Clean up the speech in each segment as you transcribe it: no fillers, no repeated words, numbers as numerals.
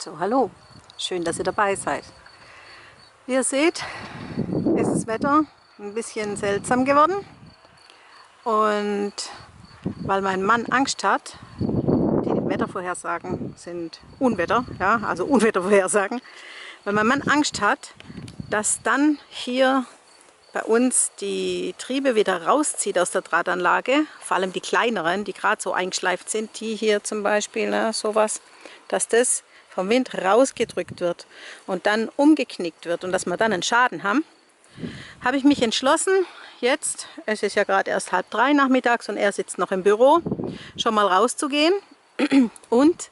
So, hallo, schön, dass ihr dabei seid. Wie ihr seht, ist das Wetter ein bisschen seltsam geworden. Und weil mein Mann Angst hat, die Wettervorhersagen sind Unwetter, ja, also Unwettervorhersagen, weil mein Mann Angst hat, dass dann hier bei uns die Triebe wieder rauszieht aus der Drahtanlage, vor allem die kleineren, die gerade so eingeschleift sind, die hier zum Beispiel, ne, sowas, dass das vom Wind rausgedrückt wird und dann umgeknickt wird und dass wir dann einen Schaden haben, habe ich mich entschlossen, jetzt, es ist ja gerade erst 2:30 nachmittags und er sitzt noch im Büro, schon mal rauszugehen und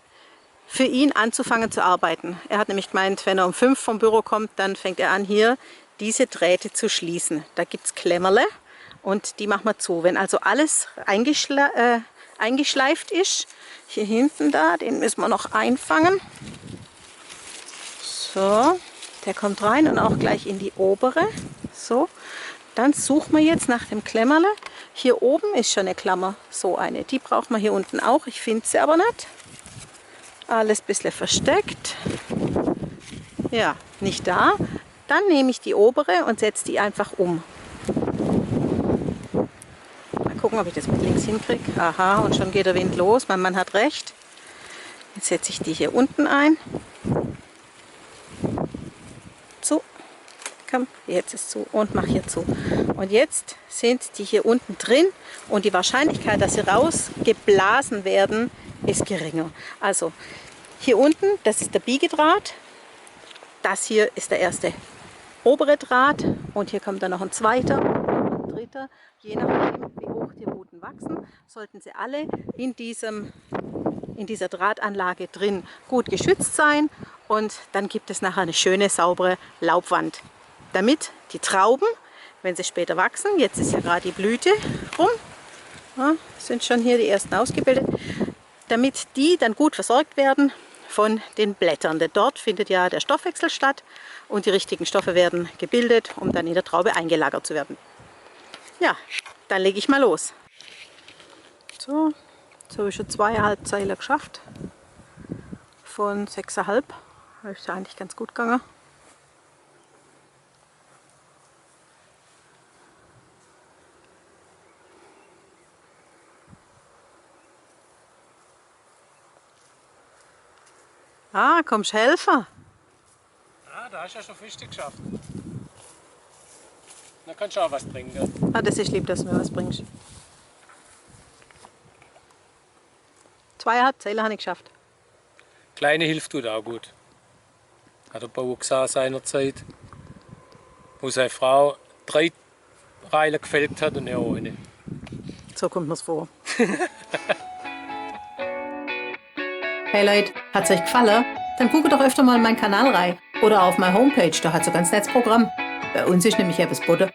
für ihn anzufangen zu arbeiten. Er hat nämlich gemeint, wenn er um 5 vom Büro kommt, dann fängt er an, hier diese Drähte zu schließen. Da gibt es Klemmerle und die machen wir zu. Wenn also alles eingeschleift ist, hier hinten da, den müssen wir noch einfangen. So, der kommt rein und auch gleich in die obere. So, dann suchen wir jetzt nach dem Klemmerle. Hier oben ist schon eine Klammer, so eine. Die braucht man hier unten auch, ich finde sie aber nicht. Alles ein bisschen versteckt. Ja, nicht da. Dann nehme ich die obere und setze die einfach um. Mal gucken, ob ich das mit links hinkriege. Aha, und schon geht der Wind los. Mein Mann hat recht. Jetzt setze ich die hier unten ein. Zu. Komm, jetzt ist zu und mach hier zu. Und jetzt sind die hier unten drin und die Wahrscheinlichkeit, dass sie rausgeblasen werden, ist geringer. Also hier unten, das ist der Biegedraht. Das hier ist der erste obere Draht und hier kommt dann noch ein zweiter und ein dritter. Je nachdem, wie hoch die Ruten wachsen, sollten sie alle in dieser Drahtanlage drin gut geschützt sein. Und dann gibt es nachher eine schöne, saubere Laubwand. Damit die Trauben, wenn sie später wachsen, jetzt ist ja gerade die Blüte rum, ja, sind schon hier die ersten ausgebildet, damit die dann gut versorgt werden von den Blättern. Denn dort findet ja der Stoffwechsel statt und die richtigen Stoffe werden gebildet, um dann in der Traube eingelagert zu werden. Ja, dann lege ich mal los. So, jetzt habe ich schon 2,5 Zeilen geschafft. Von 6,5. Ist ja eigentlich ganz gut gegangen. Ah, kommst du helfen? Ah, da hast du ja schon Frühstück geschafft. Dann kannst du auch was trinken. Ah, das ist lieb, dass du mir was bringst. 2,5 Zeilen habe ich geschafft. Kleine hilft tut auch gut. Hat der Bauer gesagt seinerzeit, wo seine Frau 3 Reilen gefällt hat und er eine. So kommt mir's vor. Hey Leute, hat's euch gefallen? Dann guckt doch öfter mal in meinen Kanal rein. Oder auf meine Homepage, da hat's ein ganz nettes Programm. Bei uns ist nämlich etwas geboten.